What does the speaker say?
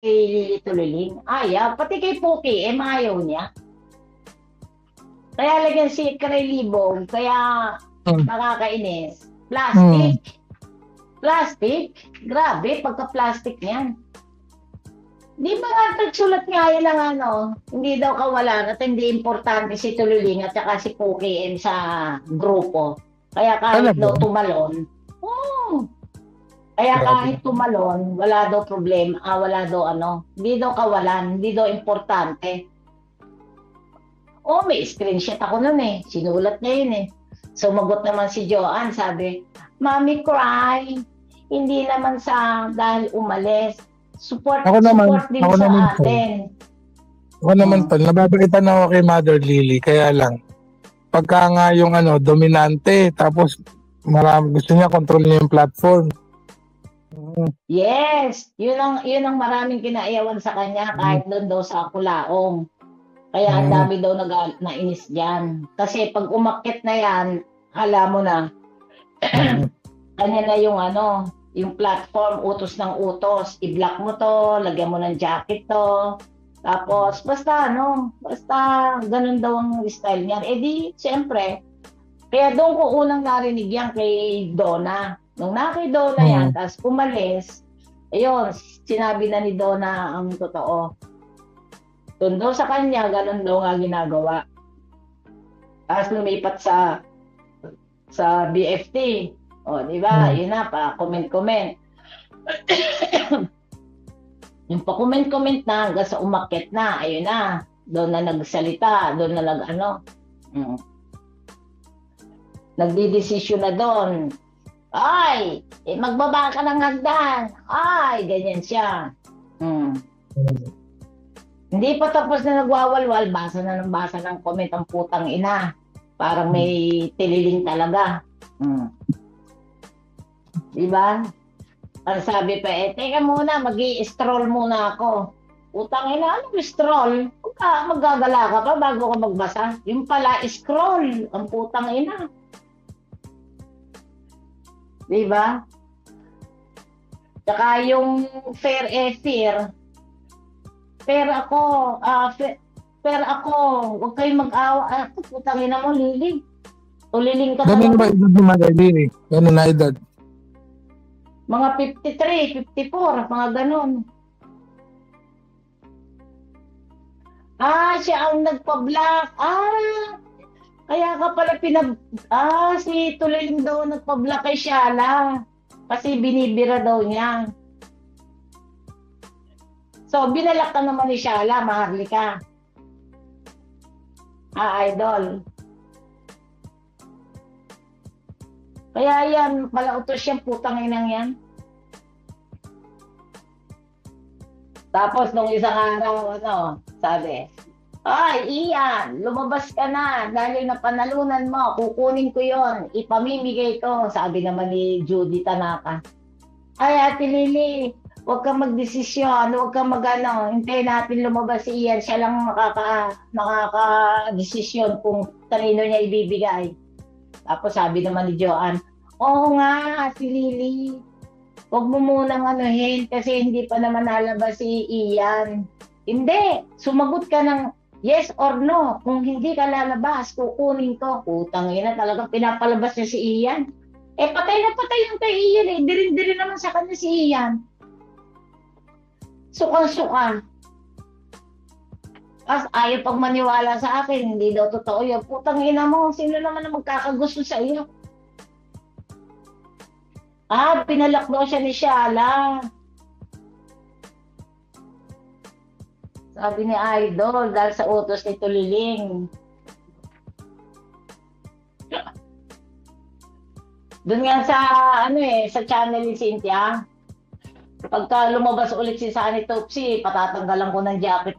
kay Tuliling. Ayaw. Pati kay Puki, ayaw niya. Kaya lagyan si Karelibong, kaya Hmm. nakakainis. Hmm. Plastic. Plastic? Grabe, pagka-plastic niyan. Di ba nga nagsulat nga yan ng ano, hindi daw kawalan at hindi importante si Tuliling at saka si Puki sa grupo. Kaya kahit Talaga? daw tumalon, oh, kaya Grabe. kahit tumalon, wala daw problema, wala daw ano, hindi daw kawalan, hindi daw importante. Oh, may screenshot ako nun eh. Sinulat niya yun eh. Sumagot naman si Joanne, sabi, Mommy cry, hindi naman sa dahil umalis. Ako naman, Support din ako naman sa po. atin. Ako naman Hmm. po, nababaitan ako kay Mother Lily, kaya lang, pagka nga yung dominante, tapos gusto niya control niya yung platform. Yes, yun ang maraming kinaiyawan sa kanya Mm. kahit doon daw sa Kulaong. Kaya ang Mm. dami daw nainis diyan. Kasi pag umakyat na yan, alam mo na, Mm. kanya na yung platform, utos ng utos. I-block mo to, lagyan mo ng jacket to. Tapos, basta ganun daw ang style niyan. Eh di, siyempre, kaya doon ko unang narinig yan kay Donna. Nung kay Donna yan, Mm. tapos umalis, ayun, sinabi na ni Donna ang totoo. Doon daw sa kanya, ganun daw nga ginagawa. Tapos lumipat sa BFT. O, di ba? Mm. Yun na, pa comment-comment. Yung pa comment-comment na hanggang sa umakyat na, ayun na. Doon na nagsalita, doon na mm, nagdidesisyon na doon. Ay, magbaba ka ng hagdan. Ay, ganyan siya. Mm. Hindi pa tapos na nagwawalwal, basa na ng basa ng comment ang putang ina. Parang may tililing talaga. Mm. Diba? Ang sabi pa, teka muna, mag-i-stroll muna ako. Putang ina, anong stroll? Maggagala ka pa bago ka magbasa. Yung pala, scroll. Ang putang ina. Diba? Tsaka yung fair fair. Fair ako. Fair ako. Huwag kayong mag-awa. Putang ina mo, Lily. Tuliling ka Ganun ba talaga. edad ni Mother Lily? Ganun na edad? Mga 53, 54, mga ganun. Siya ang nagpa-block. Kaya ka pala si Tuliling daw nagpa-block kay Shala. Kasi binibira daw niya. So, binalak ka naman ni Shala, Maharlika. Idol. Kaya yan, pala utos yung putang inang yan. Tapos, nung isang araw, sabi, ay, Ian, lumabas ka na dahil napanalunan mo, kukunin ko yon, ipamimigay ko, sabi naman ni Judy Tanaka. Ay, Ate Lily, huwag kang magdesisyon, huwag kang hintayin natin lumabas si Ian, siya lang makaka-desisyon kung kanino niya ibibigay. Tapos sabi naman ni Joanne, oo nga, Ate Lily, huwag mo munang kasi hindi pa naman nalabas si Ian. Hindi, sumagot ka ng yes or no. Kung hindi ka lalabas, kukunin ko. Putang ina, talagang pinapalabas niya si Ian. Patay na patay yung kay Ian eh. Dirin-dirin naman sa kanya si Ian. Sukan-sukan. Tapos ayaw pag maniwala sa akin, hindi daw totoo yun. Putang ina mo, sino naman na magkakagusto sa iyo? Pinalak daw siya ni Shala. Sabi ni Idol, dahil sa utos ni Tuliling. Doon nga sa channel ni Cynthia, pagka lumabas ulit si Sunny Topsy, patatanggalan ko ng jacket